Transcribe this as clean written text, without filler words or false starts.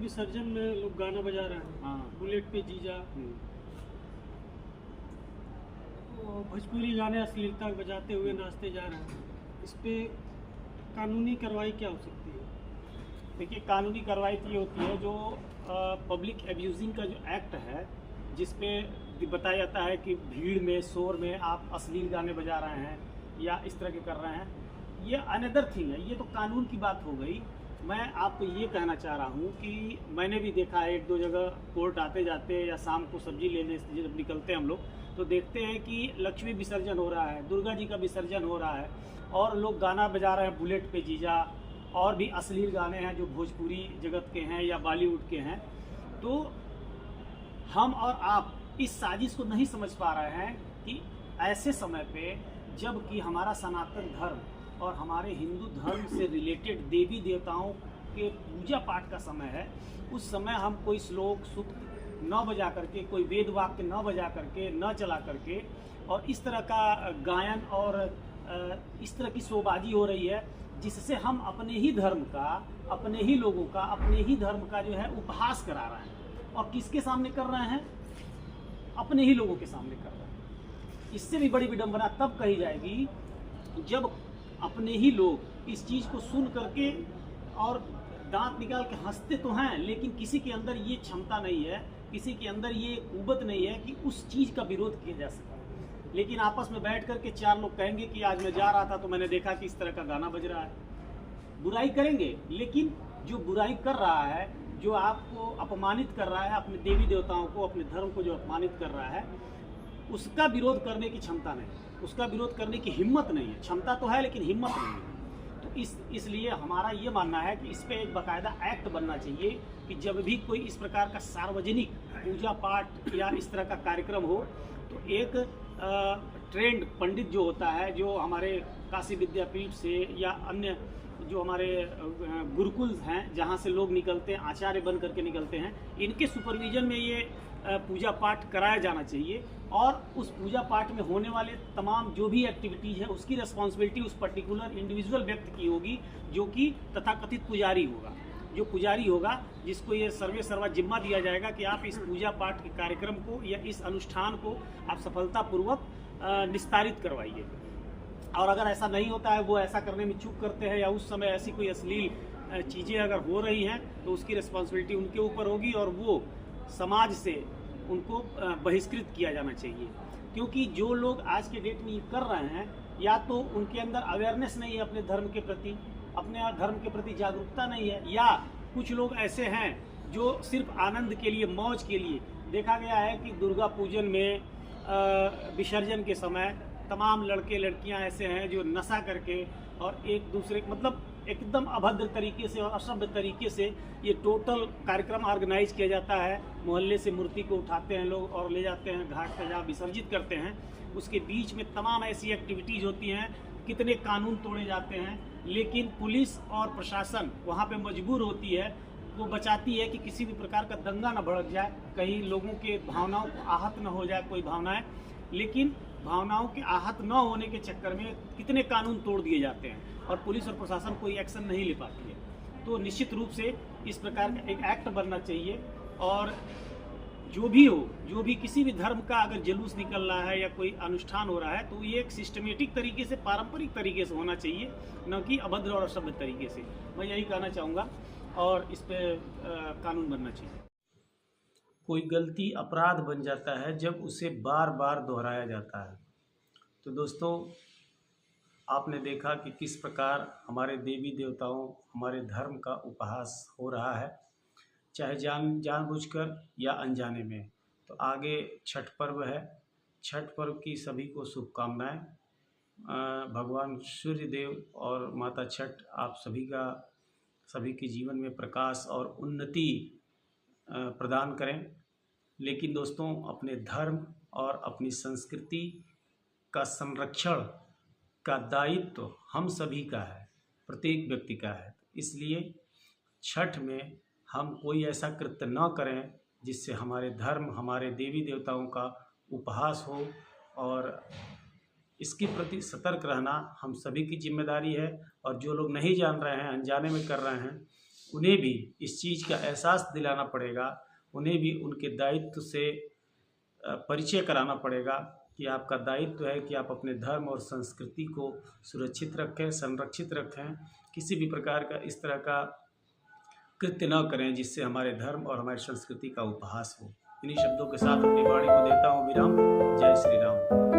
विसर्जन में लोग गाना बजा रहे हैं। हाँ। बुलेट पे जीजा, और भोजपुरी गाने अश्लीलता बजाते हुए नाचते जा रहे हैं। इस पे कानूनी कार्रवाई क्या हो सकती है? देखिए, कानूनी कार्रवाई तो ये होती है जो पब्लिक एब्यूजिंग का जो एक्ट है, जिसपे बताया जाता है कि भीड़ में, शोर में आप अश्लील गाने बजा रहे हैं या इस तरह के कर रहे हैं, ये अनदर थिंग है। ये तो कानून की बात हो गई। मैं आपको ये कहना चाह रहा हूँ कि मैंने भी देखा है एक दो जगह कोर्ट आते जाते या शाम को सब्जी लेने से जब निकलते हैं हम लोग, तो देखते हैं कि लक्ष्मी विसर्जन हो रहा है, दुर्गा जी का विसर्जन हो रहा है और लोग गाना बजा रहे हैं बुलेट पे जीजा, और भी अश्लील गाने हैं जो भोजपुरी जगत के हैं या बॉलीवुड के हैं। तो हम और आप इस साजिश को नहीं समझ पा रहे हैं कि ऐसे समय पे, जबकि हमारा सनातन धर्म और हमारे हिंदू धर्म से रिलेटेड देवी देवताओं के पूजा पाठ का समय है, उस समय हम कोई श्लोक सूक्त न बजा करके, कोई वेद वाक्य न बजा करके, न चला करके, और इस तरह का गायन और इस तरह की शोबाजी हो रही है जिससे हम अपने ही धर्म का, अपने ही लोगों का, अपने ही धर्म का जो है उपहास करा रहे हैं। और किसके सामने कर रहे हैं? अपने ही लोगों के सामने कर रहे हैं। इससे भी बड़ी विडंबना तब कही जाएगी जब अपने ही लोग इस चीज़ को सुन करके और दांत निकाल के हंसते तो हैं, लेकिन किसी के अंदर ये क्षमता नहीं है, किसी के अंदर ये कुव्वत नहीं है कि उस चीज़ का विरोध किया जा सके। लेकिन आपस में बैठ कर के चार लोग कहेंगे कि आज मैं जा रहा था तो मैंने देखा कि इस तरह का गाना बज रहा है। बुराई करेंगे, लेकिन जो बुराई कर रहा है, जो आपको अपमानित कर रहा है, अपने देवी देवताओं को, अपने धर्म को जो अपमानित कर रहा है, उसका विरोध करने की क्षमता नहीं, उसका विरोध करने की हिम्मत नहीं है। क्षमता तो है लेकिन हिम्मत नहीं है। तो इसलिए हमारा ये मानना है कि इस पे एक बाकायदा एक्ट बनना चाहिए कि जब भी कोई इस प्रकार का सार्वजनिक पूजा पाठ या इस तरह का कार्यक्रम हो, तो एक ट्रेंड पंडित जो होता है, जो हमारे काशी विद्यापीठ से या अन्य जो हमारे गुरुकुल हैं जहाँ से लोग निकलते हैं, आचार्य बन करके निकलते हैं, इनके सुपरविजन में ये पूजा पाठ कराया जाना चाहिए। और उस पूजा पाठ में होने वाले तमाम जो भी एक्टिविटीज़ है, उसकी रिस्पॉन्सिबिलिटी उस पर्टिकुलर इंडिविजुअल व्यक्ति की होगी, जो कि तथाकथित पुजारी होगा। जो पुजारी होगा, जिसको ये सर्वे सर्वा जिम्मा दिया जाएगा कि आप इस पूजा पाठ के कार्यक्रम को या इस अनुष्ठान को आप सफलतापूर्वक निस्तारित करवाइए। और अगर ऐसा नहीं होता है, वो ऐसा करने में चूक करते हैं या उस समय ऐसी कोई अश्लील चीज़ें अगर हो रही हैं, तो उसकी रिस्पॉन्सिबिलिटी उनके ऊपर होगी और वो समाज से उनको बहिष्कृत किया जाना चाहिए। क्योंकि जो लोग आज के डेट में ये कर रहे हैं, या तो उनके अंदर अवेयरनेस नहीं है अपने धर्म के प्रति, अपने धर्म के प्रति जागरूकता नहीं है, या कुछ लोग ऐसे हैं जो सिर्फ आनंद के लिए, मौज के लिए। देखा गया है कि दुर्गा पूजन में विसर्जन के समय तमाम लड़के लड़कियां ऐसे हैं जो नशा करके और एक दूसरे, मतलब एकदम अभद्र तरीके से और असभ्य तरीके से ये टोटल कार्यक्रम ऑर्गेनाइज किया जाता है। मोहल्ले से मूर्ति को उठाते हैं लोग और ले जाते हैं घाट पर, जहाँ विसर्जित करते हैं। उसके बीच में तमाम ऐसी एक्टिविटीज़ होती हैं, कितने कानून तोड़े जाते हैं, लेकिन पुलिस और प्रशासन वहाँ पे मजबूर होती है, वो बचाती है कि किसी भी प्रकार का दंगा न भड़क जाए, कहीं लोगों के भावनाओं को आहत न हो जाए कोई भावनाएं। लेकिन भावनाओं के आहत न होने के चक्कर में कितने कानून तोड़ दिए जाते हैं और पुलिस और प्रशासन कोई एक्शन नहीं ले पाती है। तो निश्चित रूप से इस प्रकार का एक एक्ट बनना चाहिए। और जो भी हो, जो भी किसी भी धर्म का अगर जुलूस निकल रहा है या कोई अनुष्ठान हो रहा है, तो ये एक सिस्टमेटिक तरीके से, पारंपरिक तरीके से होना चाहिए, न कि अभद्र और असभ्य तरीके से। मैं यही कहना चाहूँगा और इस पे कानून बनना चाहिए। कोई गलती अपराध बन जाता है जब उसे बार बार दोहराया जाता है। तो दोस्तों, आपने देखा कि किस प्रकार हमारे देवी देवताओं, हमारे धर्म का उपहास हो रहा है, चाहे जानबूझकर या अनजाने में। तो आगे छठ पर्व है। छठ पर्व की सभी को शुभकामनाएं। भगवान सूर्य देव और माता छठ आप सभी के जीवन में प्रकाश और उन्नति प्रदान करें। लेकिन दोस्तों, अपने धर्म और अपनी संस्कृति का संरक्षण का दायित्व हम सभी का है, प्रत्येक व्यक्ति का है। इसलिए छठ में हम कोई ऐसा कृत्य न करें जिससे हमारे धर्म, हमारे देवी देवताओं का उपहास हो, और इसके प्रति सतर्क रहना हम सभी की जिम्मेदारी है। और जो लोग नहीं जान रहे हैं, अनजाने में कर रहे हैं, उन्हें भी इस चीज़ का एहसास दिलाना पड़ेगा, उन्हें भी उनके दायित्व से परिचय कराना पड़ेगा कि आपका दायित्व है कि आप अपने धर्म और संस्कृति को सुरक्षित रखें, संरक्षित रखें। किसी भी प्रकार का इस तरह का कृत्य न करें जिससे हमारे धर्म और हमारी संस्कृति का उपहास हो। इन्हीं शब्दों के साथ अपनी वाणी को देता हूँ विराम। जय श्री राम।